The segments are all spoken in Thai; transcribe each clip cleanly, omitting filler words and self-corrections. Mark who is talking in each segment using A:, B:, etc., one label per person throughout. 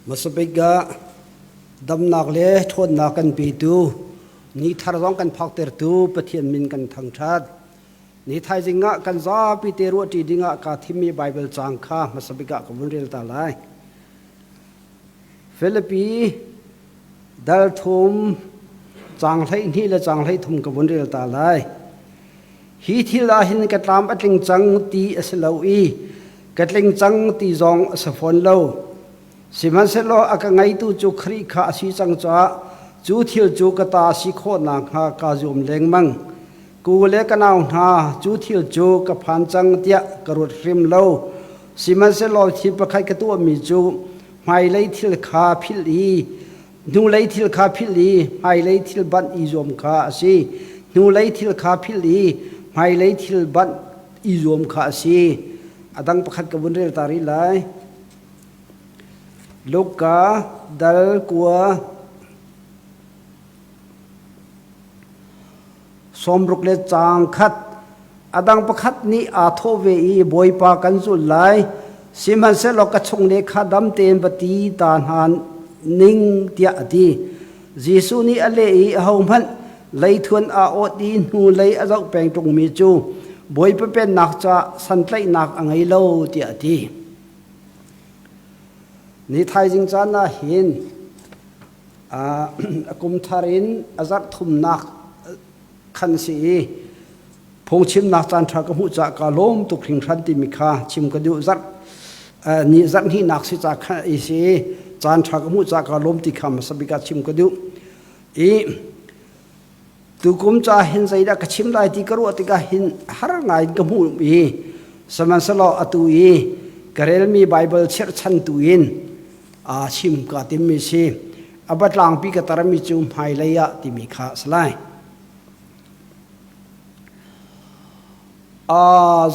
A: Masabega damnak le thon na kan pi tu ni thar rong kan phak ter tu pathian min kan thang that ni thai jinga kan za pi te ro ti dinga ka thimi bible chang kha masabega ka bunrel ta lai Philippi dal thum chang thai ni la chang thai thum ka bunrel ta lai hi thila hin ka tlam atling chang ti asloi katling chang ti zong asafon lo siman se lo akangai tu chu khri kha si chang cha chu thil chu kata si kho na kha ka zum leng mang ku le kanaw na chu thil chu ka phan chang tia karut rim lo siman se lo thi pakhai ka tu mi chu mai lei thil kha phili nu lei thil kha phili mai lei thil ban i zom kha si nu lei thil kha phili mai lei thil ban i zom kha si adang pakhat ka bun re tari lai Luka dal kwa somruk le chang khat adang pakhat ni a tho ve i boi pa kan zu lai siman se lo ka chung le kha dam ten bati tan han ning tia ati jisu ni ale i hom han lei thun a o ti nu lei a zau peng tung mi chu boi pe pen nak cha san tlai nak angai lo tia ati ni thai jing chan na hin akum tharin azak thum nak khan si phong chim nak chan tha ka mu cha ka lom tu khring than ti mi kha chim ka du zat ni zat hi nak si cha kha i si chan tha ka mu cha ka lom ti kham sabika chim ka du e tu kum cha hin zai da ka chim lai ti ka ro ti ka hin har ngai ka mu i saman salo atu i karel mi bible cher chan tu in a chim ka tim mi si abatlang pi ka tarami chum hai leya ti mi kha slai a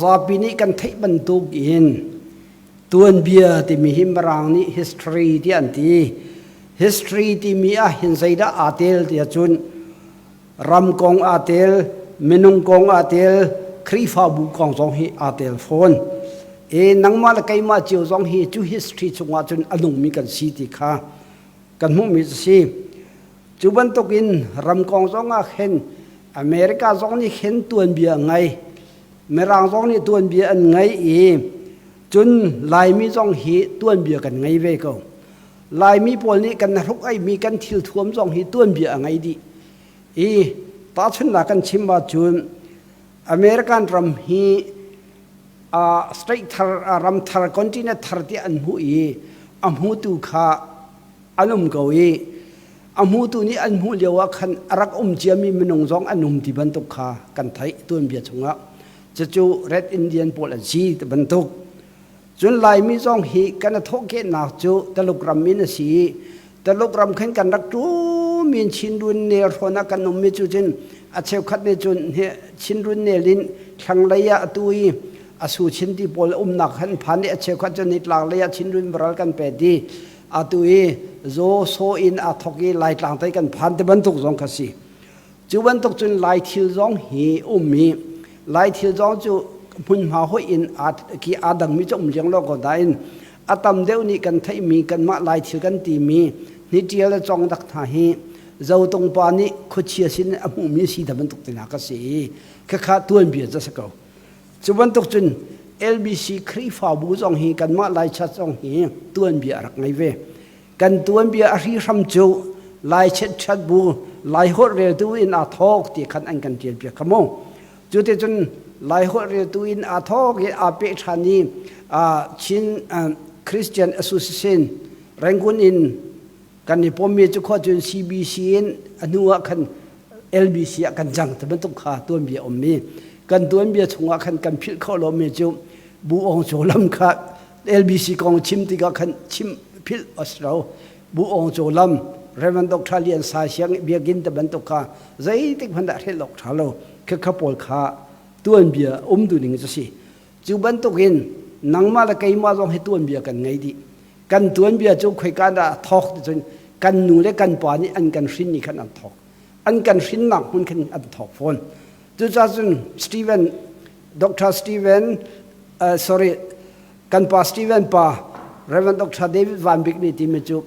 A: zapini kan thei ban tuk in tuan bia ti mi himrang ni history ti an ti history ti mi a hin zaida atel ti chun ram kong atel minung kong atel khrifa bu kong jong hi atel phone e nangma la kai ma chiu zong hi chu history chunga chun anung mi kan si ti kha kan mu mi si chu ban tokin ram kong zong a khen america zong ni khen tuan bia ngai merang zong ni tuan bia an ngai e chun lai mi zong hi tuan bia kan ngai ve ko lai mi pol ni kan ruk ai mi kan thil thuam zong hi tuan bia ngai di e ta chun la kan chim ba chun american ram hi straight thar ram thar continent thar ti an hu i amhu tu kha anum ko i amhu tu ni an hu lewa khan arak chiami minung jong anum ti ban tu kha kan thai tuan bia chunga chu red indian pol an si te ban tu chun lai mi jong hi kan thok ke na chu telegram min si telegram khan kan rak tu min chin dun ne thona kan num mi chu chin a cheu khat ne chun he chin dun ne lin thang laya atui asu chin ti pol nak han phan a cheu khat chun nit lang laya chin dun bral kan pe di atui zo so in a thoki lai tlang tai kan phan te ban tuk jong khasi chu ban tuk chun lai thil jong hi mi lai thil jong chu mun ma ho in at ki adang mi chom jeng lo ko dain atam deu ni kan thai mi kan ma lai thil kan ti mi ni tial chong dak tha hi zo tong pa ni khuchia sin amu mi si da ban tuk te na ka si kha kha tuan bia ja sa ko chu ban tuk chun lbc khri fa bu jong hi kan ma lai cha jong hi tuan bia rak ngai ve kan tuan bia a ri ram chu lai chet chat bu lai ho re tu in a thok ti khan an kan tial bia khamo chu te chun lai ho re tu in a thok ye a pe thani chin christian association rangun in kan ni pomi chu kho chun cbc in anuwa khan lbc kan jang te ban tuk kha tuan bia ommi kan tuan bia chunga khan kan phil kho lo me chu bu ong cholam kha lbc kong chim ti ga khan chim phil asro bu ong cholam revan dr lian sa siang bia gin te ban tuk kha zai tik phanda the lok thalo kha kha pol kha tuan bia du ning cha si chu ban tukin nangma la kai ma jong he tuan bia kan ngai di kan tuan bia chu khoi kan da thok chun kan nu le kan pa ni an kan hrin ni khan an thok an kan hrin nak hun khan an thok phone chu cha chun Stephen dr Stephen kan pa Stephen pa Reverend Dr. David Van Bick ni ti me chu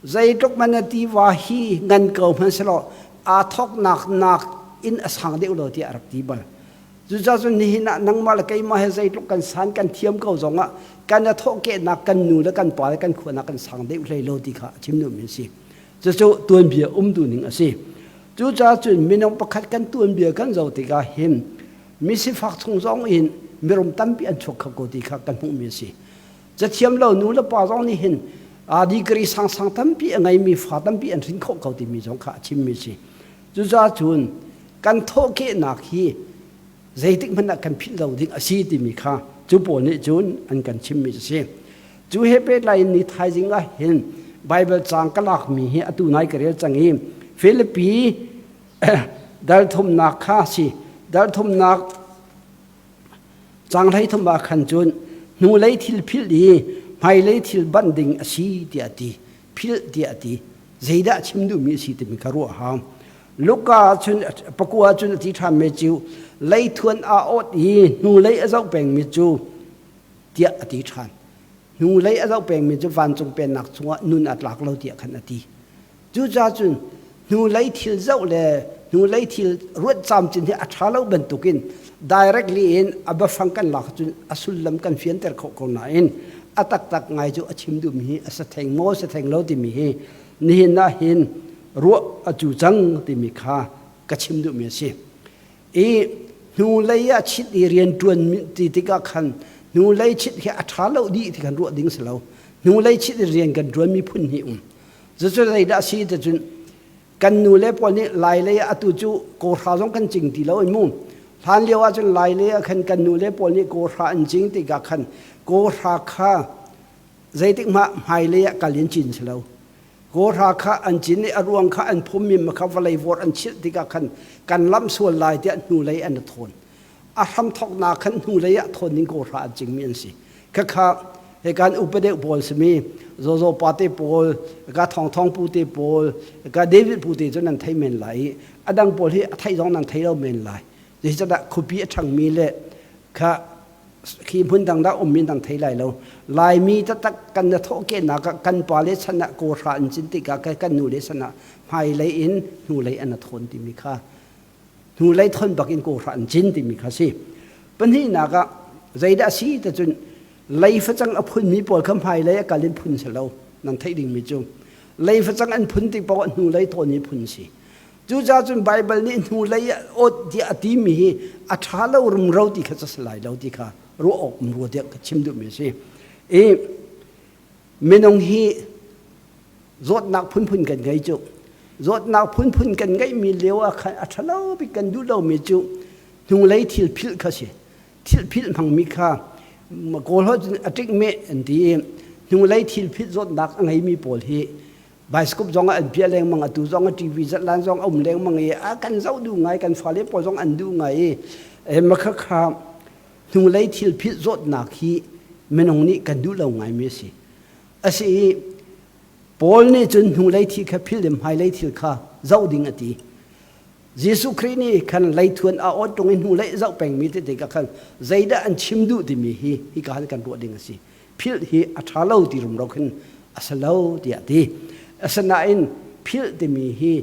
A: zai tok man ti wa hi ngan ko man selo a thok nak in asang de ulo ti arab ti bal chu cha chu ni na nang mal kai ma he zai tok kan san kan thiam ko zonga kan na thok ke na kan nu la kan pa kan khuna kan sang de ulai lo ti kha chim nu min si chu tuan bia du ning ase chu cha chu minong pakhat kan tuan bia kan zo ti ka him mi si phak chung zong in mirum tam pi an chok kha ko ti kha kan hu mi si cha thiam lo nu la pa zong ni hin a di kri sang tam pi ngai mi fa tam pi an rin kho ko ti mi zong kha chim mi si chu cha chun kan thok ke na hi zai tik man kan phil lo ding asi ti mi kha chu po ni chun an kan chim mi si chu he pe lai ni thai jinga hin Bible chang kalak mi hi atu nai karel changi Philippi dal thum nak kha si dal thum nak chang lai thum ba khan chun nu lei thil phil di mai lei thil ban ding asi ti ati phil ti ati zeida chimdu mi si ti mi karu ha Luka chun pakua chun ti tham me chu lei thuan a ot hi nu lei azau peng mi chu ti ati than nu lei azau peng mi chu van chung pen nak chunga nun at lak lo ti khan ati chu cha chun nu lei thil zau le nu lei thil ruat cham chin hi a tha lo ben tukin directly in aba fangkan lak chun asul lam kan fian ter kho ko na in atak tak ngai chu achim du mi asa theng mo sa theng lo ti mi hi ni na hin ruwa achu chang ti mi kha kachim du mi si e nu lei a chit i rian tuan ti ka khan nu lei chit hi a tha lo di ti kan ruwa ding selo nu lei chit i rian kan tuan mi phun hi zo lei da si ta chun kan nu le pon ni lai le atu chu ko tha jong kan ching ti lo in mu than lewa chun lai le khan kan nu le pon ni ko tha an ching ti ka khan ko tha kha zai tik ma mai le ka lin chin selo ko tha kha an chin ni aruang kha an phum mi ma kha valai vor an chit ti ka khan kan lam sual lai ti nu le an thon a ham thok na khan nu le ya thon ning ko tha an ching mi an si kha he kan upade bol smi zo pate pol ka thong pu te pol ka David pu te chon an thai men lai adang pol hi thai jong nan thai lo men lai ji cha da khupi athang mi le kha khi phun dang da min dang thai lai lo lai mi ta tak kan na tho ke na ka kan pa le chana ko ra an chin ti ka kan nu le chana mai le in nu le an thon ti mi kha nu le thon bakin ko ra an chin ti mi kha si pan hi na ka zaida si ta chun lei fa chang a phun mi pol kham hai le ka lin phun selo nan thai ding mi chu lei fa chang an phun ti paw nu lei thon ni phun si chu cha chun Bible ni nu lei ot ti ati mi a tha lo rum ro ti kha chas lai lo ti kha ro ok mu de ka chim du mi si e menong hi zot nak phun kan gai chu zot nak phun kan gai mi lewa kha a tha lo bi kan du lo mi chu nu lei thil phil kha si thil phil mang mi kha ma gol ho atik me anti nu lei thil phit zot dak angai mi pol hi bioscope zonga an pia leng mang atu zonga TV zat lan zong om leng mang e a kan zau du ngai kan phale pol zong an du ngai e ma kha kha nu lei thil phit zot nak hi menong ni kan du lo ngai me si asi pol ni chun nu lei thi kha phil dem hai lei thil kha zau ding ati Jesu Christ ni kan lai thuan a ot tong in hu lai zau peng mi te ka khan zaida an chim du ti mi hi ka han kan ro ding si phil hi a tha lo ti rum ro khin asalo ti ati asana in phil ti mi hi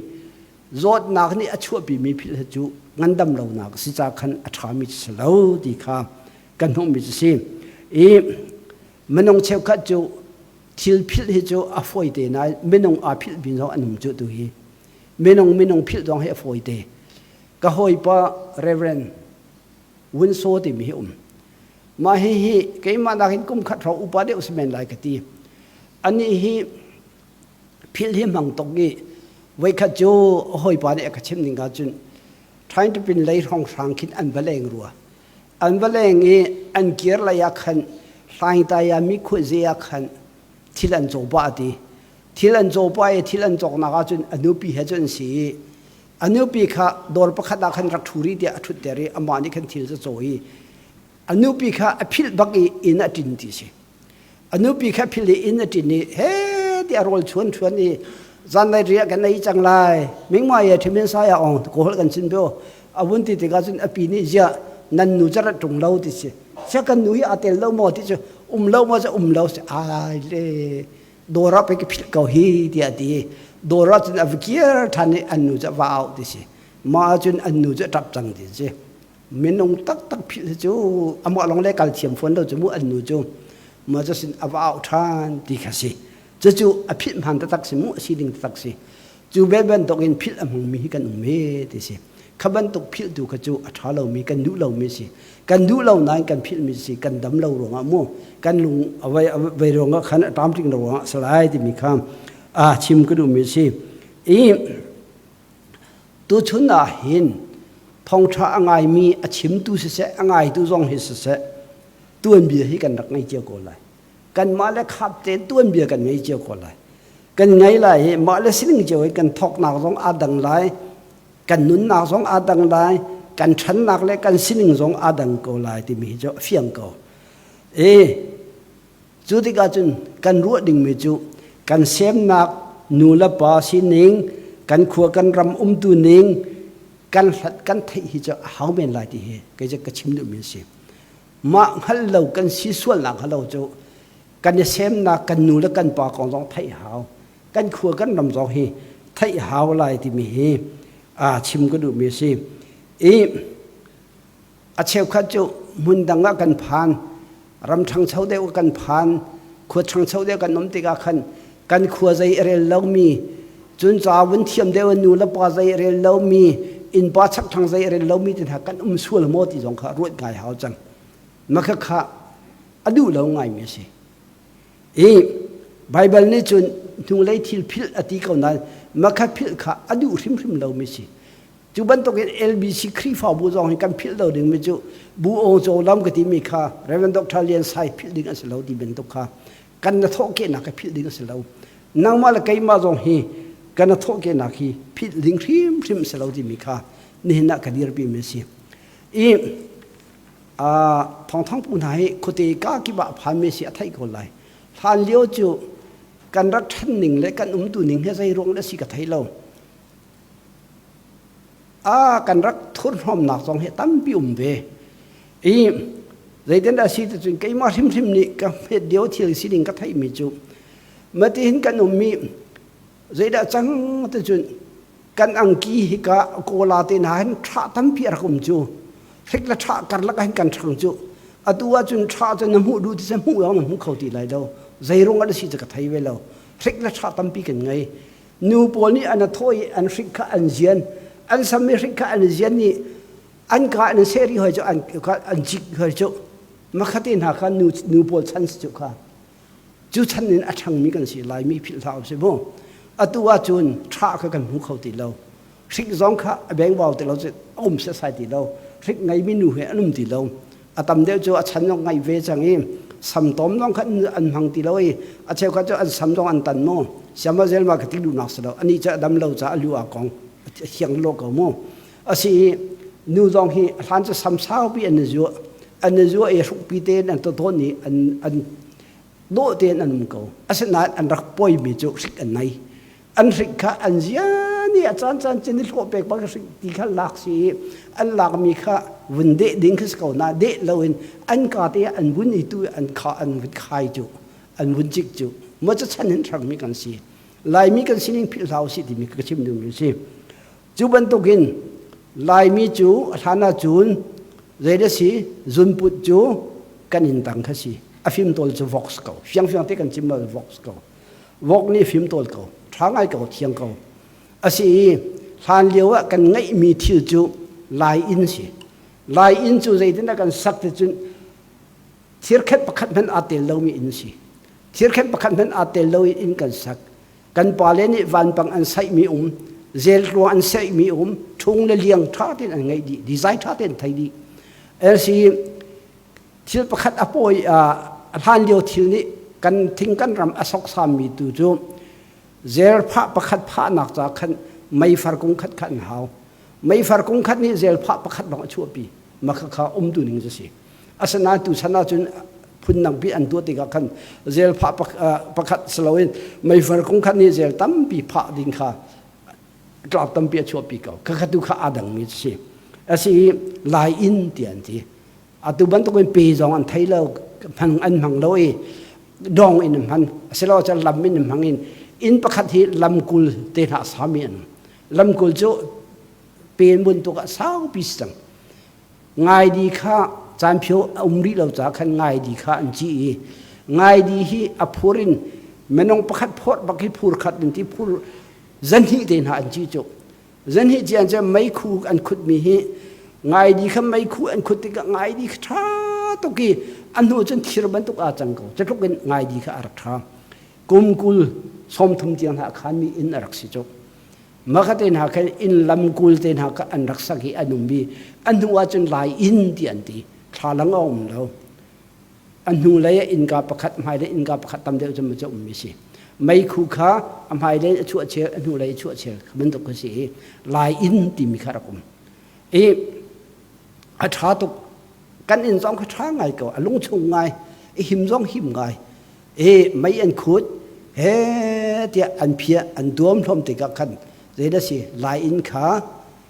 A: zot nak ni a chu bi mi phil chu ngandam lo nak si cha khan a tha mi salo ti kha kan hom mi si e menong cheu kha chu thil phil hi chu a foi te na menong a phil bin zo anum chu tu hi menong phil dong he foi te ka hoi pa Reverend win so ti mi ma hi ke ma na hin kum khat ro upa de usmen lai ka ti ani hi phil hi mang tok gi wei kha jo hoi pa de ka chim ning ga chun trying to pin lei hong sang khin an baleng ruwa an baleng e an kier la ya khan sai ta ya mi khu je ya khan thilan zo ba ti thilan zo pa e thilan jok na ga chun anupi he chun si anupi kha dor pa khada khan rak thuri de athut tere amani khan thil zo hi anupi kha aphil bagi in atin ti si anupi kha phil in atin ni he de rol chuan ni zan lai ria kan nei chang lai mingma ye thimin sa ya ong ko hol kan chin bo awun ti ga chun api ni ja nan nu chara tung lo ti si cha kan nu hi atel lo mo ti chu เล่ามาจะเล่าสิเลยโดราไปกับพิลเกาฮีเดียดีโดราจนอวิเกียร์ท่านอันนู้จะว้าวดิสิมาจนอันนู้จะจับจังดิสิมินงตักพิลจูอมอลองเล่กันเทียมฝนเราจะมูอันนู้จูมาจะสินอว้าวท่านดีค่ะสิจะจูอภิมันตักสิมูสิลิงตักสิจูเบบนตกอินพิลอมงมีกันเมดิสิขบันตกพิลดูขจูอัฐาเรามีกันดูเรามีสิกันดูเรานานกันพิลมีสิกันดำเราหลงอ่ะมูกันลุงเอาไว้หลงอ่ะขันตามจริงเราอ่ะสลายที่มีคำชิมก็ดูมีสิตัวชนน่ะเห็นทองชาอ่างมีชิมตัวเสอ่างตัวรองเห็นเสตัวเบียให้กันรักไงเจ้าก็เลยกันมาแล้วขับเต้ตัวเบียกันไงเจ้าก็เลยกันไงล่ะมาแล้วสิ่งเจ้ากันทอกหนักรองอาดังไรกันนุนหนักรองอาดังไรกันฉันหนักเลยกันสิ่งรองอาดังก็เลยที่มีเจ้าเฟียงก็จุดที่กันรู้ดิ่งมีจุกันเสียมหนักนูละปาสินิงกันขัวกันรำตัวนิงกันที่จะหาเป็นไรที่ก็จะกระชิมดูมีสิมาฮัลโหลกันซีส่วนหลังฮัลโหลจุกันเสียมหนักกันนูละกันปากของรองไทยหาวกันขัวกันรำรองเฮไทยหาวอะไรที่มีชิมก็ดูมีสิเชฟข้าจุมุนดังกันผ่านรำช่างเช่าเดียวกันผ่านขัวช่างเช่าเดียวกันน้ำติกาขันกันขัวใจเรียนเล่ามีจนจ่าวันเทียมเดียวนูละปาใจเรียนเล่ามีอินปาชักทางใจเรียนเล่ามีแต่ถ้ากันส่วนโมติจงข้ารวดง่ายหาจังมาข้าดูเล่าง่ายมีสิไบเบิลนี่จนนูเลยทิลพิลอติเขานั้นมาข้าพิลข้าดูริมเล่ามีสิจุบันตัวเอง LBC ครีฟ้าบูจงให้กันพิลเราดึงไม่จุบูโอโจลำกติมีข้าเรเวนด็อกทาเลียนไซพิลดึงอันเสลาดีเป็นตุข้ากันนัทโอเคนักพิลดึงอันเสลานังมาละไกมาจงฮีกันนัทโอเคนักฮีพิลดึงริมเสลาดีมีข้านี่นักกันดีรบีมีสิท้องปุ่นให้คนที่ก้ากิบะพามีสิอัฐิคนไรทานเลี้ยวจุกันรักท่านหนึ่งและกันตัวหนึ่งให้ใจรวงและสิกไทยเรากันรักทุนหอมหนักสองเหตุตั้มปิ่มเวใจเดินได้สิจนไกมาริมนี่กับเหตุเดียวที่สิลิงกไทยมีจุเมื่อที่เห็นกันมีใจได้จังแต่จนกันอังกีฮิกะโกลาตินาเห็นชาตั้มเปียรักมจุเล็กละชากันละกันกันช่างจุตัวจนชาจนน้ำหูดูที่จะหูเอาน้ำหูเขาตีไรเราใจรงอะไรสิจะกไทยเวลาเล็กละชาตั้มปีกันไงนิวโปนี่อันทอยอันริกะอันเจียนอันสมัยริกะอันเจียนนี่อันกาอันเสรีเหรอจุอันจิกเหรอจุมาขัดที่หากันนิวโปชันส์จุค่ะจุชันนี่อัชังมีกันสิลายมีพิลาสิบ่ตัวจนชากันหูเขาตีเราริกสองค่ะแบงค์บอกตีเราจะอุ้มเสียใส่ตีเราริกไงไม่หนูเหนุ่มตีเราตำเดียวจุฉันน้องไงเวจังเองสัมตอมน้องขันอันพังตีเราเจ้าข้าจะอันสัมตอมอันตันโม่สมัยเจลมาขัดที่ดูนักสเราอันนี้จะดำเราจะอลูอากองเชียงโลกโม่สินูจงฮีท่านจะสัมสาวปีอันนี้จัวสุกปีเตนอันตัวนี้อันโดเตนอันมุกเอาสินั้นอันรักป่วยมีจุสิกอันไหนอันสิกข้าอันเจียนี่อาจารย์จะนึกว่าเป็กบางสิ่งที่ข้าหลักสิอันหลักมีข้าวันเดดิ้งขึ้นเขาหน้าเดเราเองอันกาเตียอันวุ่นอีตัวอันข้าอันวุ่นขายจุอันวุ่นจิกจุมันจะฉันเห็นทางมีกันสิลายมีกันสินิ่งพิลาวสิที่มีกระชิมดูมีสิจุบันตุกินลายมีจูฐานะจูนเรเดสิจุนปุจจูกันอินตังคสิอฟิมตัวจะวอกส์เก่าเฟียงที่กันจิมมา วอกส์เก่าวอกนี่ฟิมตัวเก่าทางไอเก่าเทียงเก่าสิทานเลี้ยวกันไงมีที่จูลายอินสิลายอินจูใจที่นั่นกันสักแต่จุนเทียร์แค่ประคันเป็นอาเตลเรามีอินสิเทียร์แค่ประคันเป็นอาเตลเราอินกันสักกันปาเลนี่วันปังอันใส่มีเจลรัวอันใส่มีทุ่งเลี้ยงท่าเต้นอันไงดีไซน์ท่าเต้นไทยดีสิเทียร์ประคันอภัยทานเลี้ยวที่นี่กันทิ้งกันรำอสกสามีตูจูเจลพระประคันพระนักจากขันไม่ฟาร์กงขัดขันหาวไม่ฟาร์กงขัดนี่เจลพระประคันบังชั่วปีมาข้าตัวหนึ่งจะสิอาสนะตุชนะจนพุ่นนังปีอันตัวติกาขันเจลพระประคันสลาวินไม่ฟาร์กงขัดนี่เจลตั้มปีพระดิ่งข้ากลับตั้มปีชั่วปีเก่าข้าตุข้าอาดังมีสิสิลายอินเตียนทีตุบันตุเป็นปีจองอันไทยเรา พันอันหังเราดองอินพันเสร็จแล้วจะลำอินหังอินประคัดที่ลำกุลเตหะสามีนลำกุลจะเป็นบุญตัวก็สาวพิสังง่ายดีค่ะจานเพียวริเราจะขันง่ายดีค่ะอันจีง่ายดีที่อภูรินมันองประคัดพอดบักให้พูดขัดที่พูดจันฮิเตหะอันจีจุจันฮิจีอันจะไม่คู่อันขุดมีฮิง่ายดีค่ะไม่คู่อันขุดติกง่ายดีค่ะตุกี้อันนู้นจนทีระบันตุกอาจังเขาจะทุกเป็นง่ายดีค่ะอารักท่ากุมกุลสมทุมเจียงหาขันมีอินอารักสิจุมาขัดเตนหาขันอินลำกุลเตนหาขันอันรักสักฮีอันนุ่มบีอันนู้นจนลายอินที่อันที่ทาลังเอาเราอันนู้นเลยอินกาประคัดไม่ได้อินกาประคัดตามเดียวจะมาจะมีสิไม่คู่ค้าอันไม่ได้ชั่วเชื่ออันนู้นเลยชั่วเชื่อมันตุกสิลายอินที่มีขารกุมอาชาตุกันอินสองข้าช้างไงก็ลุงชงไงหิมสองหิมไงไม่อันขุดเฮ้เดียอันเพียอันดวมทอมติกขันเจดสิลายอินขา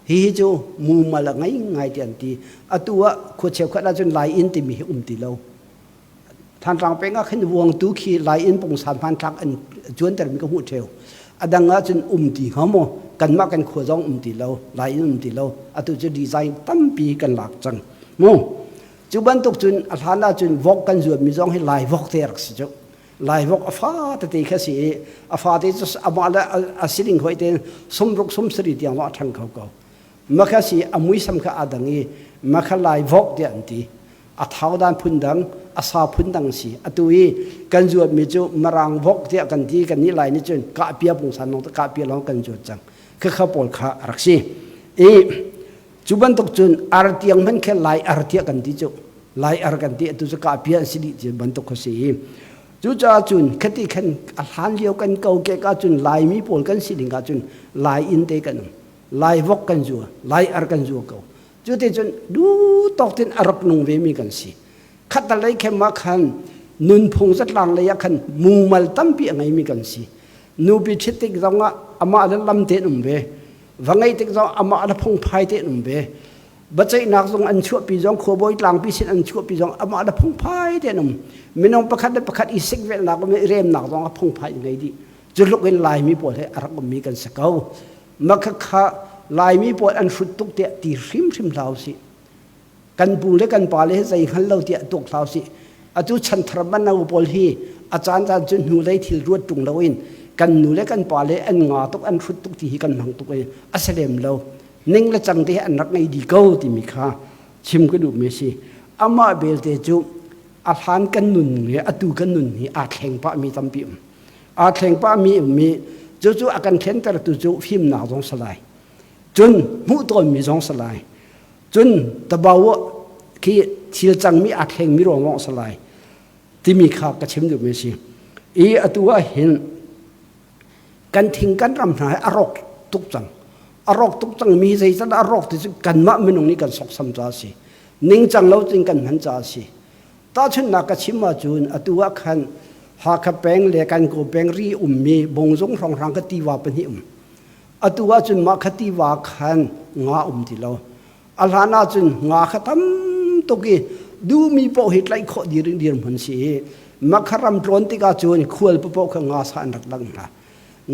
A: ฮิจูมูมาละไงไงเดียนตีอตัวขุดเชฟขันจนลายอินติมีติเราท่านรังเป็นก็ขึ้นวงตุขีลายอินปงสามพันทักอันจวนแต่มีก็หูเทวอดังก็จนตีเขาโมกันมากันขวดร้องตีเราลายอินตีเราอตัวจะดีไซน์ตั้มปีกันหลักจังโมจุบันตุกจุนอาหารจุนวอกกันจวบมีจ้องให้ลายวอกเตรักสิจุลายวอกฟ้าแต่ตีแค่สิฟ้าที่จะอามาละอาศิลิงหอยเตนสมรุกสมสริเดียงว่าทังเขาเก่ามาแค่สิอามุยสัมข้าอาดังอีมาแค่ลายวอกเดียนตีอาท้าวดานพุ่นดังอาสาพุ่นดังสิอาตุยกันจวบมีจุมารางวอกเดียกันตีกันนี่ลายนี่จุนกะเปียบุงสันนองกะเปียลองกันจวบจังคือข้าปอลข้ารักสิจุบันตุกจุนอาร์ติยังมันแค่ลายอาร์ติกันที่จุลายอาร์กันที่ตุจกาเปียสิริจุบันตุกเขาสิจุจ้าจุนคติขันอาหารเลี้ยวกันเก่าแก่ก็จุนลายมีปนกันสิริงก็จุนลายอินเตกันลายวอกกันจัวลายอาร์กันจัวเก่าจุดที่จุนดูตอกเต็นอารักนุ่งเวมีกันสิขัดอะไรแค่มาขันนุนพงสัตลังเลยขันมูมัลตั้มปีอะไรมีกันสินูบิชิติกจังว่าอามาอันลำเตนุ่มเววันไงติกจังอามาอันพงไพเตนุ่มเวบัจจัยนักจงอันชั่วปีจงขบวยหลังปีสิอันชั่วปีจงอามาอันพงไพเตนุ่มไม่น้องประคัดได้ประคัดอีสิกเวลนักไม่เรียมนักจงพงไพยังไงดีจุดลุกเป็นลายมีปวดให้อารักมีกันสักเอามักขะลายมีปวดอันสุดตุกเตะตีริมเท้าสิกันปูเล็กกันปาเล่ใจขันเราเตะตุกเท้าสิอาจุชันทรบันเอาปอลฮีอาจารย์จุนหูเลยที่รวดตรงเราอินกันหนูเล็กกันปาเล่อันงาตุกอันสุดตุกที่กันหังตุกเองอัศเลมเรานิ่งและจังที่อันรักในดีเก้าที่มีค่าชิมก็ดูเมสิอามาเบลเตจูอาหารกันหนุนเนี่ยอตูกันหนุนนี่อาแข่งปะมีตั้มปิมอาแข่งปะมีจู่อาการเข็นแต่ตัวจู่ฟิล์มหนาจงสลายจนมุตอนมีจงสลายจนตะบ่าวที่ทีละจังมีอาแข่งมีรองสลายที่มีค่ากระชิมดูเมสิอตัวเห็นกันทิ้งกันรำหายอารมณ์ทุกจังอารมณ์ทุกจังมีใจจะอารมณ์ที่กันมะมันตรงนี้กันสกสัมจ้าสินิ่งจังเราจึงกันหันจ้าสิตาฉันนักชิมมาจูนตัวขันหากแปงเลี้ยกันกูแปงรีมีบงจงรองรังกตีว่าเป็นหิมตัวจุนมาคตีว่าขันงาที่เราอัลฮานาจุนงาขตั้มตุกีดูมีโปหิตไลโคดีริงเดียร์มันสิมักขรำร้อนติกาจูนขวลปโปขงาสันรักดังนะ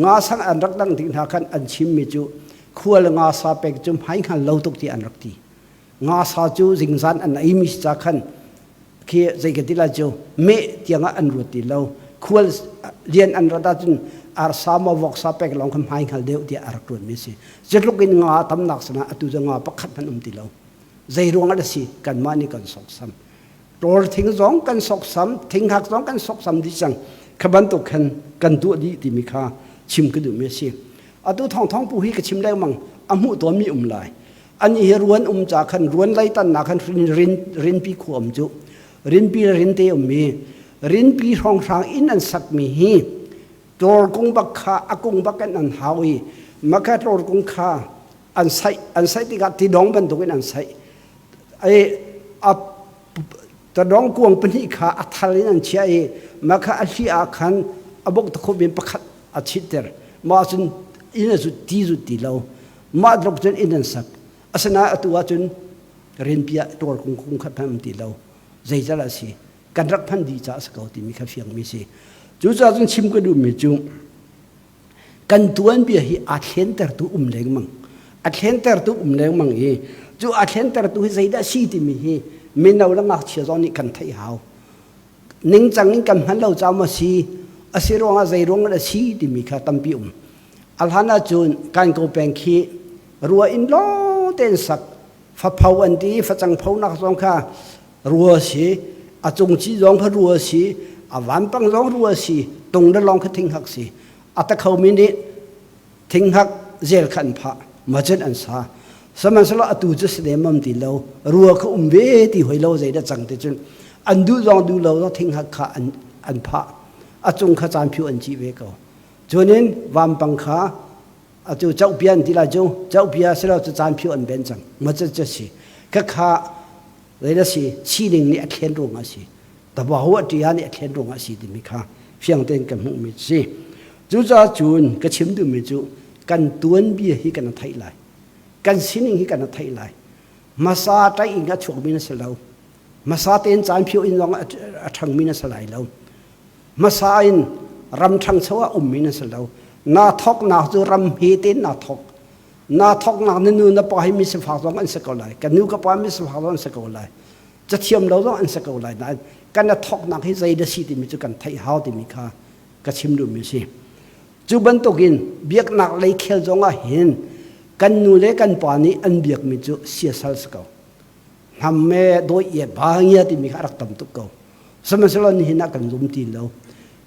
A: งาสังอันรักดังทิ้งหาขันอันชิมมิจูขวลงาซาเป็กจุมให้ขันเล่าตุกที่อันรักตีงาซาจูจิงซันอันไอมิสจากขันเขี่ยใจกันที่ละจูเมที่งาอันรุติเล่าขวลเรียนอันรักจุนอาร์ซามาวอกซาเป็กลองคำให้ขันเดียวที่อารักตัวมิสิจะลุกินงาตำหนักสนะตุจะงาปักขัดพันติเล่าใจรวงอะไรสิกันมานี่กันสกซ้ำตัวทิ้งสองกันสกซ้ำทิ้งหักสองกันสกซ้ำดิจังขบันตุขันกันตัวดีที่มีค่าชิมก็ดูไม่สิตัวท้องผู้ฮีก็ชิมได้มั่งอามุตัวมีลายอันนี้รวนจากขันรวนไล่ตันนักขันรินปีขวมจุรินปีรินเตอมีรินปีรองทางอินอันสักมีฮีตัวกงบักขาอากงบักกันอันหาวีมาแค่ตัวกงขาอันใส่ที่กัดที่ดองเป็นตัวอันใส่แต่ดองกวงเป็นที่ขาอัฐาลินันเชียมาแค่อาชีอาขันอบกตะคบินประคัดอาชิตเตอร์มาจนอินสุดที่เรามาดรกจนอินสักอาศนาตัวจนเรียนเปียตัวคงขัดพันที่เราใจจะละสิ กันรักพันดีจ้าสกาวติมีข้าเฟียงมีสิจู่จ้าจนชิมก็ดูมีจู่กันตัวนี้ฮีอาเทนเตอร์ตัวเล็งมังอาเทนเตอร์ตัวเล็งมังจู่อาเทนเตอร์ตัวใจได้สีติมีไม่เอาละงักเชื่อจอนี่กันไทยหาวนิ่งจังนิ่งกำหันเราจ้ามาสีอาศัยร้องอาศัยร้องละสีติมีข้าตั้มพิมอัลฮันอาจุนการโกเป็นขี้รัวอินล้อเต้นสักฟ้าเผาอันดีฟ้าจังเผานักร้องข้ารัวสีอาจงจีร้องข้ารัวสีอาวันปังร้องรัวสีตรงนั้นร้องข้าทิ้งหักสีอาตะเขามินิทิ้งหักเจลขันพระมาเจนอันซาสมัยสละตูจะเสด็จมั่มตีเรารัวข้าเวทีหอยเราใจได้จังแต่จนอันดูร้องดูเราต้องทิ้งหักข้าอันพระอาจงข้าจานผิวอันจีเวกเอาจนนั้นวันปังข้าอาจจะเจ้าเบียนที่ละเจ้าเบียนเสร็จแล้วจะจานผิวอันเป็นจังมาเจนสิข้าข้าเลยละสิชีหนึ่งนี่เขียนรงอาสิแต่ว่าหัวที่อันนี่เขียนรงอาสิที่มีข้าเพียงเต็นกับมุมิสิจู่จ้าจูนก็ชิมดูมิจูกันตัวนี้เบียฮีกันไทยเลยกันสิ่งฮีกันไทยเลยมาซาใจอิงก็ช่วงมินสลาวมาซาเต็นจานผิวอินร้องทั้งมินสลายแล้วมาซาอินรำทั้งสวะมินสลาวนาทอกนาจูรำฮีเต็นนาทอกนานูนปะให้มิสฟาร้องอันสกอลายกันนูก็ปะมิสฟาร้องอันสกอลายจะเทียมเราร้องอันสกอลายนะกันนาทอกนาให้ใจเดสิที่มีจุกันไทยฮาวที่มีข้าก็ชิมดูมิสิจูบันตุกินเบียกนักเลยเขียวจงอาเห็นกันนูเล็กันปานี้อันเบียกมิจูเสียสัลสกาวทำแม่โดยเอียบางอย่างที่มีข้ารักตั้มตุกเกาสมัยสลนี่เห็นนักกันรุมตีเรา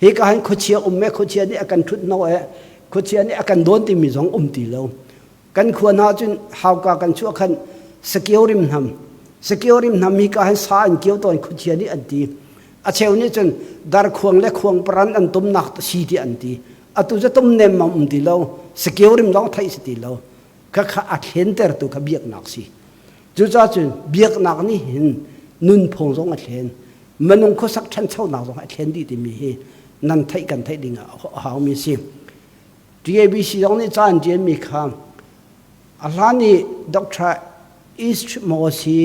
A: เฮก็ให้ขดเชียแม่ขดเชียนี่อากันทุดน้อยขดเชียนี่อากันโดนที่มีสองตีเรากันควรหาจนหาวกากันชั่วขันสกิลริมทำมีการสานเกี่ยวตอนขดเชียนี่อันตีอาเชวนี่จนดาร์ควงและควงปรันอันตุมนักสีที่อันตีอาตุจะตุมเนมมาตีเราสกิลริมร้องไทยสติเราก็ข้าอัดเห็นแต่ตัวข้าเบียกนักสิจู่จ้าจนเบียกนักนี่เห็นนุนพงร้องอัดเห็นมันองค์สักชั้นเช่าหนักร้องอัดเห็นดีที่มีนั่นไทยกันไทยดิ่งหาวมีสิที่เอบีซีร้องนี่จ้าอันเจนมีคำอัลลานี่ด็อกเตอร์อิสต์โมซี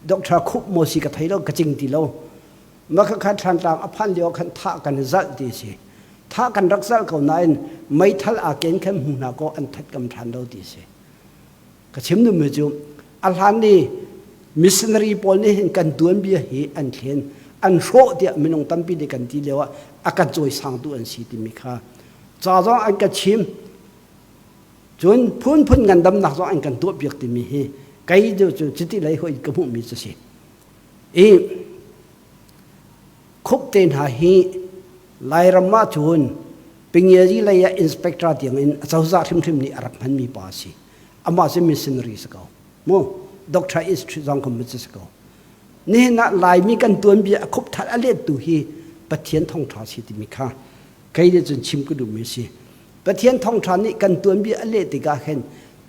A: ด็อกเตอร์คุปโมซีกับไทยเรากระจิงตีเราเมื่อขันทันตามอภันเดียวขันท่ากันจัดดีสิท่ากันรักษาเขาในไม่ทัลอาเกนเข้มหูนักก็อันทัดกำทันเราดีสิก็ชิมดูมือจูอัลลานี่มิสเนอรีพอลนี่เห็นกันตัวเบียฮีอันเห็นอันโชดเดียมันองตั้มปีเดียกันทีเดียวอาการจ่อยสังตัวอันสีที่มีค่าจ้าจ้องอันกระชิมจนพุ่นกันดำหนักจ้องอันกันตัวเบียกที่มีฮีไกเดียวจนจิตที่ไหลหัวอีกกระมุมีจะสิคุบเต็นหาฮีไล่รำมาจนเป็นยังไงไล่อินสเปกเตอร์ที่มันเจ้าจ่าทิมนี่อารักมันมีภาษีอามาจะมิสเนอรีสกาวโมด็อกเตอร์อิสทรีจงคอมมิชสกาวนี่น่ะไล่มีกันตัวเบียคุบทัดอะไรตัวฮีปะเทียนทองทาสิที่มีค่าใครจะจนชิมก็ดูไม่สิปะเทียนทองทานี่กันตัวเบียอะไรติกาเห็น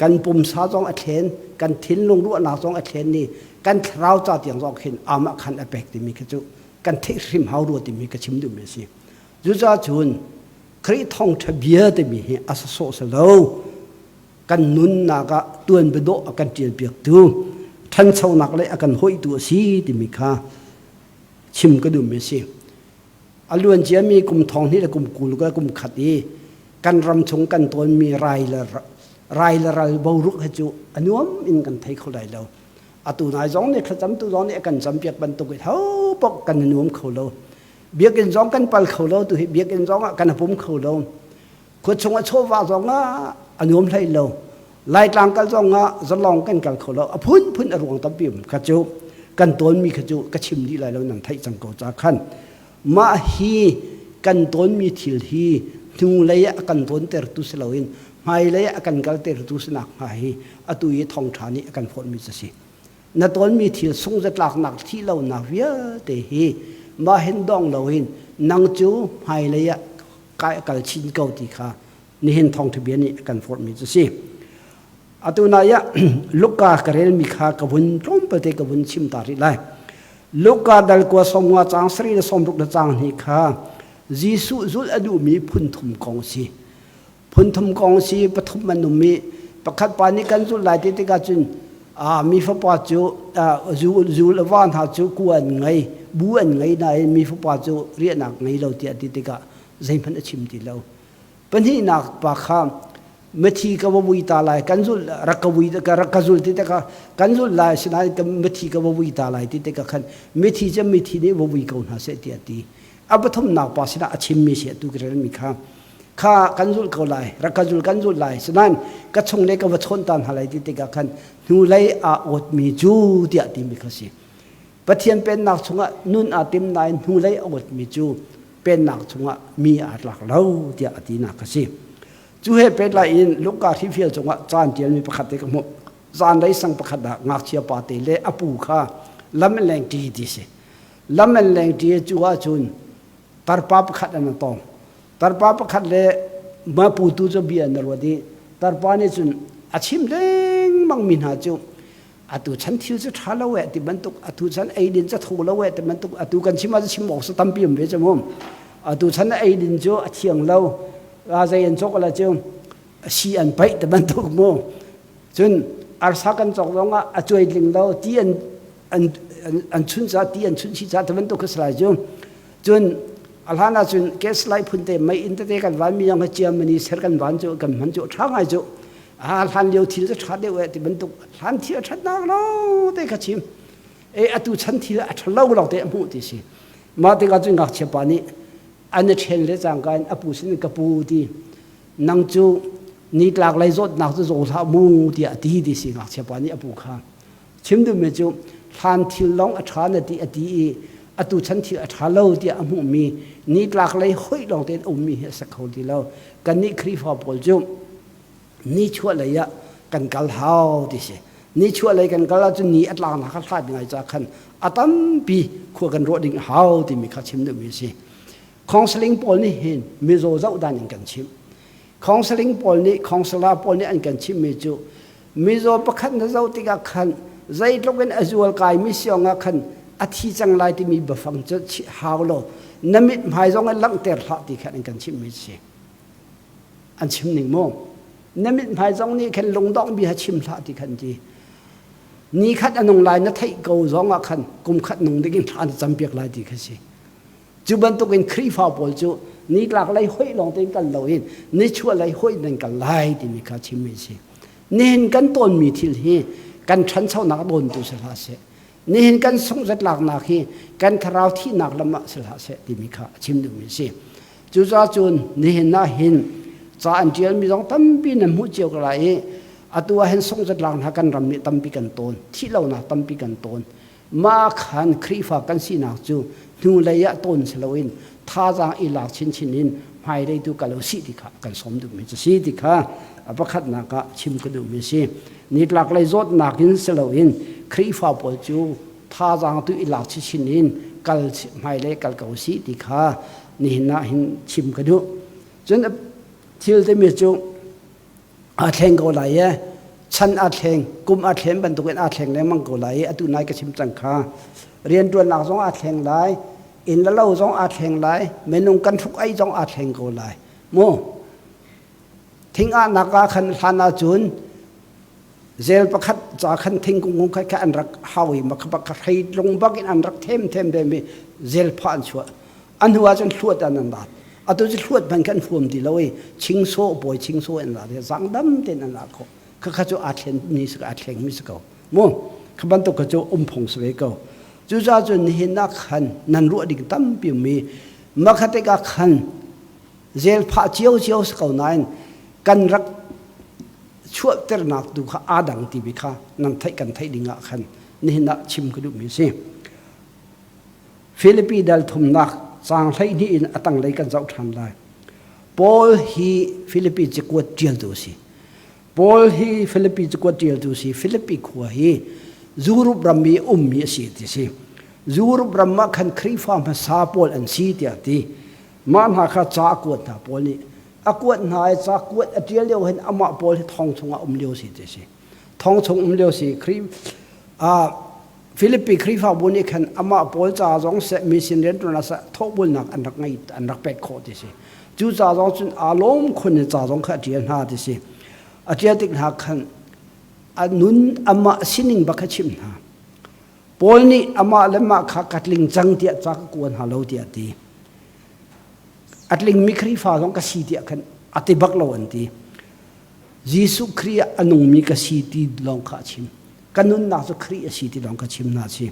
A: กันปุ่มสาจงอัดเห็นกันทิ้นลงรั้วหนาจงอัดเห็นนี่กันเราจ่าเตียงจงเห็นอามาคันอเปกที่มีกระจุกันเทริมหาวรัวที่มีกระชิมดูไม่สิจู่จ้าจุนคริทองทะเบียที่มีอาศัยโซ่สโลกันนุนนักตัวเป็นโดกันเจียนเปียกตัวท่านชาวนักเลยกันห้อยตัวสีที่มีค่าชิมก็ดูไม่สิอล้วนเจียมีกลุ่มทองนี่และกลุ่มกูลก็กลุ่มขัดดีกันรำชงกันตัวมีรายละบารุกให้จูอันนู้นอินกันไทยเขาได้แล้วอาตัวนายจ้องเนี่ยขจำตัวจ้องเนี่ยกันจำเปียกบรรทุกเท่าปกกันนุ่มเขาเราเบียกันจ้องกันปัลเขาเราตัวเบียกันจ้องกันผมเขาเราคนชงว่าโชว์ว่าจ้องอันนุ่มไทยเราไล่กลางกันจ้องจะลองกันกันเขาเราพุ่นอารมณ์ตั้มปิ่มขจูกันตัวมีขจูกระชิมดีไรแล้วนั่นไทยจังเกาจากขันมาฮีกันตัวมีทิลฮีนูเลยกันตัวเตอร์ตุสลาวินไม่เลยกันกัลเตอร์ตุสนักไม่อตุยทองชานีกันฝนมีจะสินัดตัวมีทิลส่งจะหลักหนักที่เราหนักเยอะแต่ฮีมาเห็นดองเราเห็นนางจูไม่เลยกายกันชินเกาตีค่ะนี่เห็นทองทะเบียนนี่กันฝนมีจะสิอตุนายะลูกกากระเรนมีค่ากบุญร่มประเทศกบุญชิมตาริไลลูกกาดัลกัวสมว่าจางสรีและสมรุกและจางนี่ค่ะจีสุจุลอดูมีพุนทุมกองสีพุนทุมกองสีปฐมมนุมีประคัดปานิกันจุลหลายที่กาจุน มีฟ้าป่าจูจูละวันหาจูกวนไงบัวไงนายมีฟ้าป่าจูเรียนหนักไงเราเดียดิติกะใจพันชิมติเราปัญหาหนักปากข้ามเมื่อที่กับวิตาลายกันจุลรักวิตกับรักจุลติตะกันจุลลายสนากับเมื่อที่กับวิตาลายติตะกันเมื่อที่จะเมื่อที่นี้วิกาวนาเสตียตีอับทุ่มหนักภาษาชิมมีเสียตุกเรนมิข้าข้ากันจุลเขาลายรักจุลกันจุลลายสนั้นก็ชงเล็กกับชนตันหาลายติตะกันนูไลอาอดมีจูเดียติมิข้าสิปะเทียนเป็นหนักชงะนุนอาติมนายนูไลอดมีจูเป็นหนักชงะมีอาหลักเล่าเดียตินักสิจูเฮเป็นไรอินลูกกาที่เฟียจงว่าจานเดียนมีประคัตเตกมุจานได้สังประคัตดางักเชียปาเตเลอปูข้าลำแรงดีดิสิลำแรงดีจูว่าจุนตารปาประคัตอันตองตารปาประคัตเลมาปูตูจะเบียนนรวดีตารปาเนี่ยจุนอาชิมเล้งมังมินหาจูอาตุฉันทิวจะท้าละเวติมันตุกอาตุฉันไอดินจะถูละเวติมันตุกอาตุกันชิมาจะชิมออกสตัมปีมเวจมุมอาตุฉันไอดินจูอาเชียงเล่าอาใจยันจกอะไรเจ้าชีอันไปแต่มันถูกโม่จนอาศักันจกร้องอ่ะช่วยลิงเราที่อันชุนจ้าที่อันชุนชีจ้าแต่มันถูกสลายจนอัลฮานาจนแกสไลพุ่นเตไม่อินเตอร์เน็ตกันวันมียังเจียมันนี่เสกันวันจูกันมันจูช่างไงจูอัลฮันเดียวที่จะชัดเดียวที่มันถูกฮันที่ชัดนักเราเด็กชิมอตุฉันที่อัดเล่าเราเตะมุติสิมาเด็กจุนกักเชปานี่อันนี้เช่นเลจังกันอปุสินกับปูดีนังจูนี่หลากหลายรสนักจะโจทย์มูดีดีสิงักเชปานี่อปุข้าชิมดูเมื่อจูทันที่ลองอัฐานดีอตุฉันที่อัฐานเล่าดีอมุมีนี่หลากหลายห้อยลองเต้นอมีสักคนที่เล่ากันนี่ครีฟ้าปอลจูนี่ช่วยอะไรกันกัลฮาวดิสินี่ช่วยอะไรกันกัลจนนี่อัตลางนักขัดยังไงจากขันอัตัมปีขวกันรถดิ่งฮาวที่มีข้าชิมดูมีสิของสลิงปอลนี่เห็นมิโซเจ้าด้านอันกันชิมของสลิงปอลนี่ของสลาปอลนี่อันกันชิมมิโซมิโซประคันเจ้าติกาขันใจตกเป็นอจวลกายมิเสียงขันอาทิจังไรที่มีบฟังจะฮาวโลน้ำมิดหายจงอันลังเตอร์ละติขันอันกันชิมมิสิอันชิมหนึ่งโมน้ำมิดหายจงนี่ขันลงดองบีหชิมละติขันจีนี่ขัดอันนงลายนัทไทยกูจงขันกุมขัดนงได้กินทานจำเปียกลายติขันสิจูบันตุกินครีฟ้าปอลจูนี่หลักไหลห้อยลงเต็งกันเราเองนี่ช่วยไหลห้อยนั่งกันไหลที่มีข้าชิมไม่ใช่นี่เห็นกันต้นมีทิลฮีกันชั้นเช่านักโดนตุสลาเสนี่เห็นกันส่งจัดหลักนักฮีกันคราวที่นักละมาสลาเสที่มีข้าชิมดูไม่ใช่จูจ้าจูนนี่เห็นน่าเห็นจ้าอันเจียนมีต้องตั้มปีนมุจเจียวกันไรอัตัวเห็นส่งจัดหลักนักกันรำมีตั้มปีกันต้นที่เราหนักตั้มปีกันต้นมาขันครีฟ้ากันสีนักจูนูเลยะต้นเสลวินท่าจางอีหลักชินนินไม่ได้ดูกันเราสิติค่ะกันสมดูมิจะสิติค่ะประคัดนักชิมกันดูมิสินี่หลักเลยจดนักินเสลวินครีฟ้าปอจูท่าจางตัวอีหลักชินนินกันไม่ได้กันเกาสิติค่ะนี่น่าเห็นชิมกันดูจนที่เราไม่จูอาเทงก็ไหลฉันอาเทงกุมอาเทงบรรทุกอาเทงแล้วมันก็ไหลอตุนายก็ชิมจังค่ะเรียนตัวหนักสองอาเทงไหลอินแล้วเราสองอาเทงไหลเมนุงกันทุกไอสองอาเทงก็ไหลโมทิ้งอานักขันทานาจุนเซลประคัดจากขันทิ้งกุงขัดอันรักฮาวิมาขบักใครลงบักอินอันรักเทมเดมีเซลผ่านชัวอันหัวจนชวดอันนั้นได้อัตุจะชวดมันกันฟูมดีเลยชิงโซ่บ่อยชิงโซ่อันนั้นสังดำเต็นอันนั้นเขาข้าจะอาเทงมีสักอาเทงมีสักโมขบันตุกจะพงสวยก็จูจ้าจนเห็นนักขันนันรู้ดิ่งตั้มปีมีมาขัดกักขันเจลพาเจียวสกาวนันกันรักช่วยเตอร์นักดูข้าอาดังตีบิข้านั่นไทยกันไทยดิ่งขันนี่นักชิมกันดูมีสิฟิลิปปินส์ทุ่มนักสร้างไทยนี่อินตั้งเลยกันเจ้าทันได้พอลฮีฟิลิปปินส์จะกวดเจียวดูสิพอลฮีฟิลิปปินส์จะกวดเจียวดูสิฟิลิปปินส์ขัวฮีจูรุบรามีมีสิทธิสิจูรุบรามาขันครีฟ้ามาซาปอลอันสีเดียดีมันหาข้าจากวดนะปอลนี่กวดนายจากวดเดียวเลี้ยวเห็นอามาปอลทองชงเลี้ยวสิทธิสิทองชงเลี้ยวสิครีฟิลิปปินส์ครีฟ้าบุญนี่ขันอามาปอลจ่าจงเสมีสินเรียนตัวนั้นสะทบบุญนักอันรักไงอันรักเป็ดโคดิสิจูจ่าจงจนอารมณ์คนจ่าจงขัดเจียนหาดิสิอาเจียติกหาขัน anun ama sining bakachim na Paul ni ama lema kha katling chang tia chak kuan halo tia ti atling mikri fa long ka si tia khan ate bak lo an ti Jesu Christ anung mi ka si ti long kha chim kanun na so Christ si ti long ka chim na chi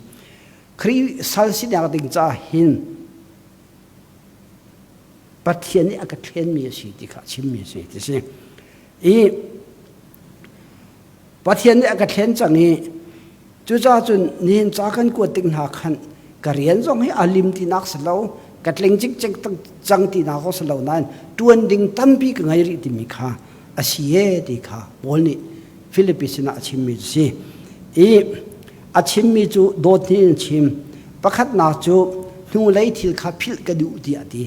A: Christ sal si na ding cha hin pathian ni aka thlen mi si ti kha chim mi si ti si e pathian ni aka thlen chang ni chu cha chun nin cha kan ko ting na khan ka rian zong hi alim ti nak salo katling chik chik chang ti na ho salo nan tuan ding tampi ka ngai ri ti mi kha asie ti kha bolni philippines na chim mi si e achim mi chu do tin chim pakhat na chu nu lei thil kha phil ka du ti ati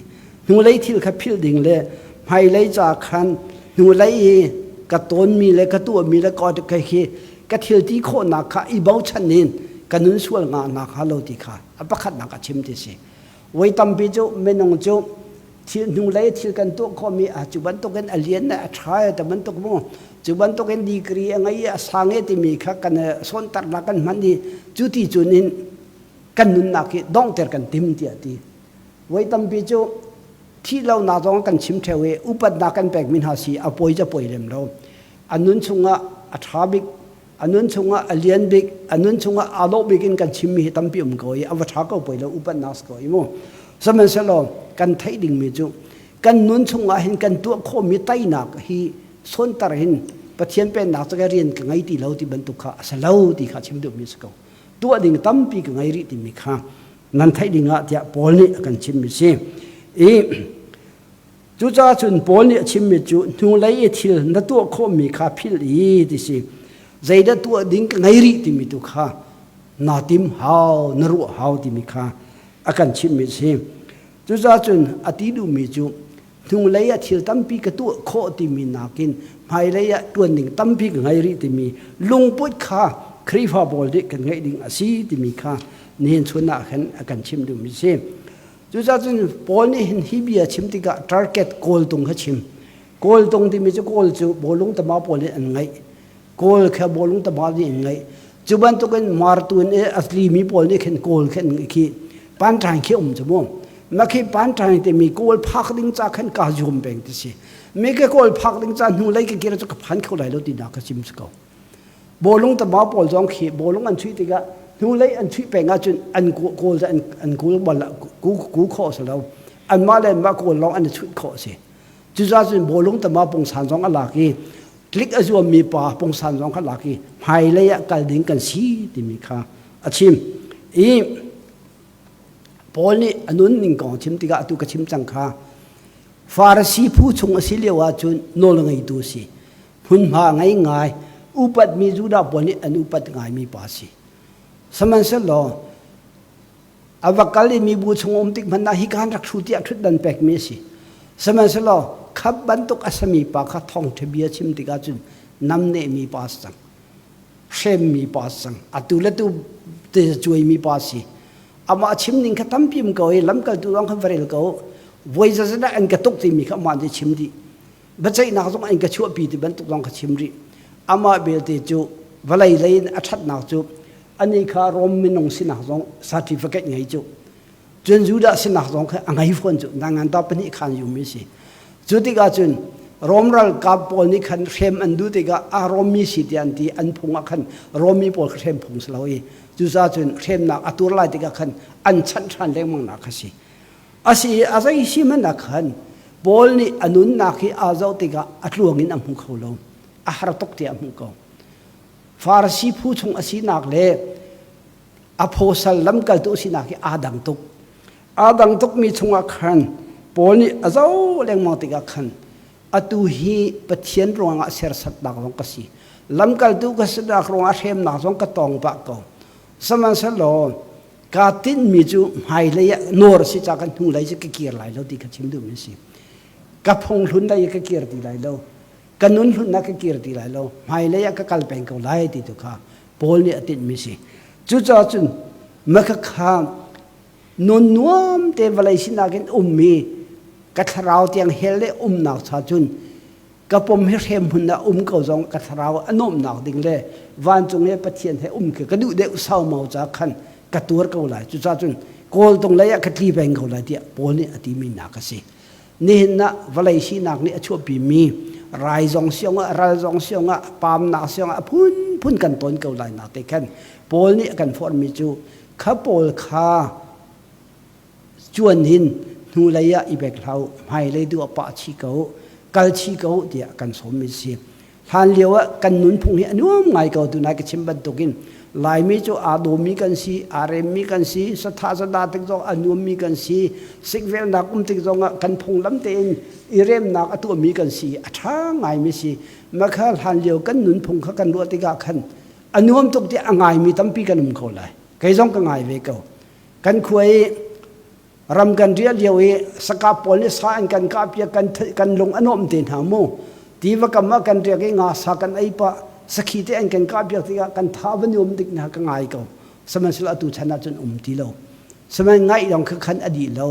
A: nu lei thil kha phil ding le mai lei cha khan nu lei ka ton mi le ka tu mi le ko ka khi ka thil ti kho na kha I bau chan nin kanun sual nga na kha lo ti kha apakhat na ka chim ti si wei tam bi chu menong chu thil nu lei thil kan to kho mi a chu ban to kan alien na thai ta ban to mo chu ban to kan degree angai a sange ti mi kha kan son tar na kan man ni chu ti chu nin kan nun na ki dong ter kan tim ti ati wei tam bi chu thi lo na dong kan chim thewe upat na kan pek min ha si apoi ja poi lem lo anun chunga athabik anun chunga alien big anun chunga alo begin kan chimmi tampi goi awa tha ko poilo upan nas ko imo saman selo kan thai ding mi chu kan nun chunga hin kan tu kho mi tai na hi son tar hin pathian pe na cha rian ka ngai ti lo ti ban tu kha asalo ti kha chim du mi sko tu ding tampi ka ngai ri ti mi kha nan thai dinga tia pol ni kan chim mi si e chu cha chun pol ni chim mi chu nu lai e thil na tu kho mi kha phil I ti si zaida tu ding ngai ri ti mi tu kha na tim hao na ru hao ti mi kha akan chim mi si chu cha chun ati du mi chu thung leia thil tampi ka tu kho ti mi na kin mai leia tuan ding tampi ka ngai ri ti mi lung put kha khrifa bol de kan ngai ding asi ti mi kha nen chuna khan akan chim du mi si chu cha chun pol ni hin hibia chim ti ka target kol tung kha chim kol tung ti mi chu kol chu bolung ta ma pol an ngai kol kha bolung ta ba ni ngai chuban to kan mar tun e asli mi pol ni khen kol khen ki pan thang khi chmo ma khi pan thang te mi kol phak ding cha khan ka jum beng ti si me ke kol phak ding cha nu lai ke kira chu ka phan kho lai lo ti na ka chim sko bolung ta ba pol jong khi bolung an chui ti ga nu lai an chui pe nga chun an kol an kol bal ku kho sa lo an ma le ma kol long an chui kho si chu za chun bolung ta ma pong san jong ala ki klik azua mi pa pong san jong kha laki hai le ya kal ding kan si ti mi kha achim I pol ni anun ning ko chim ti ga tu ka chim chang kha farasi phu chung asilewa chun nol ngai tu si hun ma ngai ngai upat mi juda pol ni anu pat ngai mi pa si saman se lo avakali mi bu chung om tik man na hi kan rak thu ti a thut dan pek mi si saman se lo khab ban tuk asami pa kha thong thebia chim ti ga chun namne mi pa sang shem mi pa sang atula tu te chui mi pa si ama chim ning kha tampim ko e lam kal tu long kha varel ko voi za za an ka tuk ti mi kha man de chim di ba chai na zong an ka chu pi ti ban tuk long kha chim ri ama bel te chu valai lein athat na chu ani kha rom minong sin na zong certificate ngai chu chun juda sin na zong kha angai phon chu nangan ta pani khan yu mi si chuti ga chun romral ka pol ni khan rem an du te ga a romi si tian ti an phunga khan romi pol rem phung sloi chu sa chun rem na atur lai te ga khan an chan than leng mang na khasi asi azai si man na khan pol ni anun na khi azau te ga atluang in am hu kholo a har tok ti am ko farsi phu chung asi nak le aphosal lam kal tu si na khi adang tuk mi chunga khan pol ni azau leng ma te ga khan atu hi pathian ronga ser sat dak long ka si lam kal tu ka sa dak ronga hem na jong ka tong ba ko saman sa lo ka tin mi chu mai le ya nor si cha kan thu lai si ka kir lai lo ti ka chim du mi si ka phong hlun lai ka kir ti lai lo kanun hlun na ka kir ti lai lo mai le ya ka kal peng ko lai ti tu kha pol ni atin mi si chu cha chun ma ka kha non nuam te valai si na gen ummi ka tharau tiang hele na cha chun กระปมให้เทมหุ่นนะเกาจงกระทราวอนมหนักดิ่งเลยวันจงเนี่ยปะเทียนให้กระดูเดอุเศร้าเมาจากขันกระตัวเกาไหลจุดจ้าจุนโกลตรงเลยกระทีแบงเกาไหลเดียปนนี่อดีมีนักสินี่นะวลัยชีนักนี่ชั่วปีมีรายจงเสียงรายจงเสียงปามนักเสียงพุ่นกันต้นเกาไหลนักแต่แค่ปนนี่กันฟอร์มิจูข้าปนข้าจวนหินนูเลยอีเบกเราให้เลยดูปะชีเกากัลชีเกาเดียกันสมมิสิทันเลียวกันนุนพุงนี้นุ่มไงเกาดูนายกชิมบันตุกินลายมีจูอาดูมีกันสีอาเรมมีกันสีสัทธาสดาติกจงอนุมีกันสีสิกเวลนักติกจงกันพงลำเตนอิเรมนักตัวมีกันสีช้าไงมีสีมาข้าทันเลียวกันนุนพุงข้ากันรัวติกาขันอนุมตุกที่ไงมีตั้มปีกันนุ่มเขาเลยใครจงกันไงเวเกากันคุยรำกันเรียลเยวสกาปอลิสานกันกาเปียกันลงอนมเตินหาโมทีว่ากรรมกันเรียกงาสักันไอปะสกีเตนกันกาเปียติกันท้าวันยมติกนะกันไงก็สมัยสุลตุชนะจนทีเราสมัยไงลองขันอดีตเรา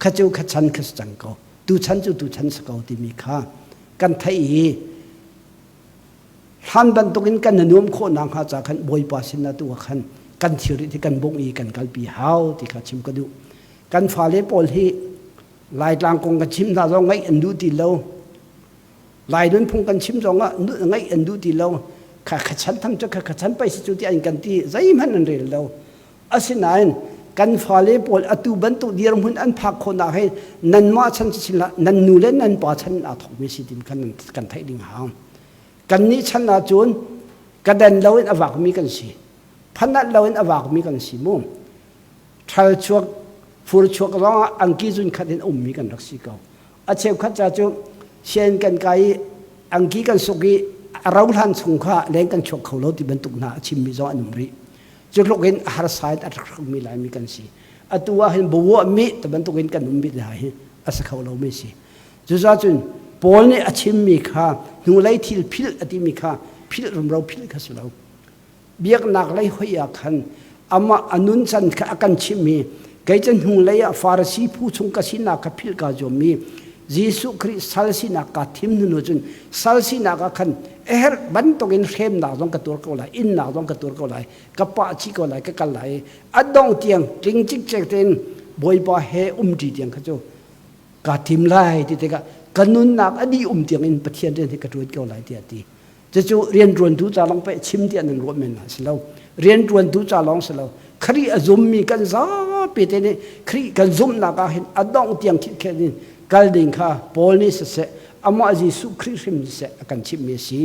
A: ข้าเจ้าข้าชันข้าจังก็ตูชันจูตูชันสกาวที่มีค่ากันไทยท่านบรรทุกินกันนุ่มโคนางหาจากขันบอยปาสินาตัวขันกันเชื่อที่กันบงอีกันกัลปีฮาวที่ข้าชิมก็ดูกันฟ้าเล็บปอลที่ลายกลางกงกันชิมตาจงไงอันดูตีเราลายนั้นพงกันชิมจงอ่ะไงอันดูตีเราข้าฉันทำจะข้าฉันไปสิจุดที่อันกันที่ใจมันนั่นเรื่องเราอาศัยนั้นกันฟ้าเล็บปอลอัตุบันตุเดียร์มุนอันพักคนอาให้นันมาฉันสิละนันนูเล่นนันป่าฉันอาถกไม่สิดิมกันไทยดิ่งหางกันนี้ฉันอาจุนกระเด็นเราเอ็นอวักมีกันสิพันนัดเราเอ็นอวักมีกันสิมุ่งทัลชวกฟูร์ชวกร้องอังกีจุนขัดเห็นมีกันรักสิเกาอาเชฟขัดจะจุเช่นกันไกอังกีกันสุกีเราทันสงข้าเล่นกันชวกเขาเราที่บรรทุกหน้าชิมมิจอนุมรีจุดลูกเห็นฮาร์ไซด์อัตรักมีหลายมีกันสิอัตัวเห็นบัวมีแต่บรรทุกเห็นกันนุมบิดหลายอาศัยเขาเราไม่สิจุดจุนปอลนี่อาชิมมีค่าหนูไล่ทิลพิลอติมีค่าพิลเราพิลข้าสุเราเบียกหนักไล่หอยขันอามาอนุนสันข้ากันชิมมีไกจันหงเลยฟาร์ซีผู้ชงกสินาคพิลกาจอมียิสุคริสซัลสินาคทิมนุจุนซัลสินาคขันบันตกินเข็มนาจงกตัวก็ไหลอินนาจงกตัวก็ไหลกปะชิก็ไหลก็กันไหลอดองเตียงจริงจิกเจกเต็นบอยปะเฮจีเตียงข้าเจ้ากาทิมไล่ที่เด็กกันนุนนักอดีเตียงอินปะเทียนเดินที่กระดูกก็ไหลเดียดีจะจู่เรียนรวนดูจ่าลองไปชิมเตียนนั่นรวมเป็นสิเราเรียนรวนดูจ่าลองสิเราครีอซุมมีกันซาปีเตนี่ครีกันซุมนักเห็นอดองเตียงคิดแค่นี้กัลดิงค่ะปอลนี่เสะอามาจิสุคริสต์เสะกันชิมเมสี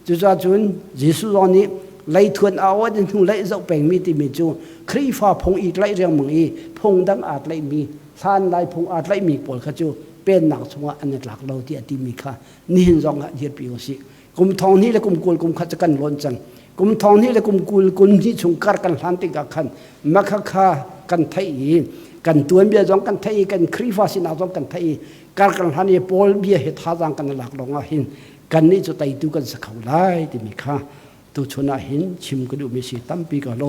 A: จุดจุนจิสุตอนนี้ไล่ทวนเอาว่าจะทุ่งไล่เจ้าแปลงมีติมีจูครีฟ้าพงอีกไล่เรื่องมึงอีพงดังอาจไล่มีทานไล่พงอาจไล่มีปอลข้าจูเป็นหนักสงอันนี้หลักเราที่อดีมีค่ะนี่เห็นจงเดียดปีโอสิกุมทองนี่และกุมกุลกุมขัดกันล้นจังกุมทองนี่และกุมกุลกุมที่ชงการกันหันติกาขันมักข้ากันไทยกันตัวเบียจงกันไทยกันครีฟ้าสินาจงกันไทยการกันหันยี่ปอลเบียเหตุท่าจังกันหลักลงหินกันนี่จะไต่ดูกันสักเขาไล่ที่มีค่าตัวชนะหินชิมกระดูกมีสีตั้มปีกาโล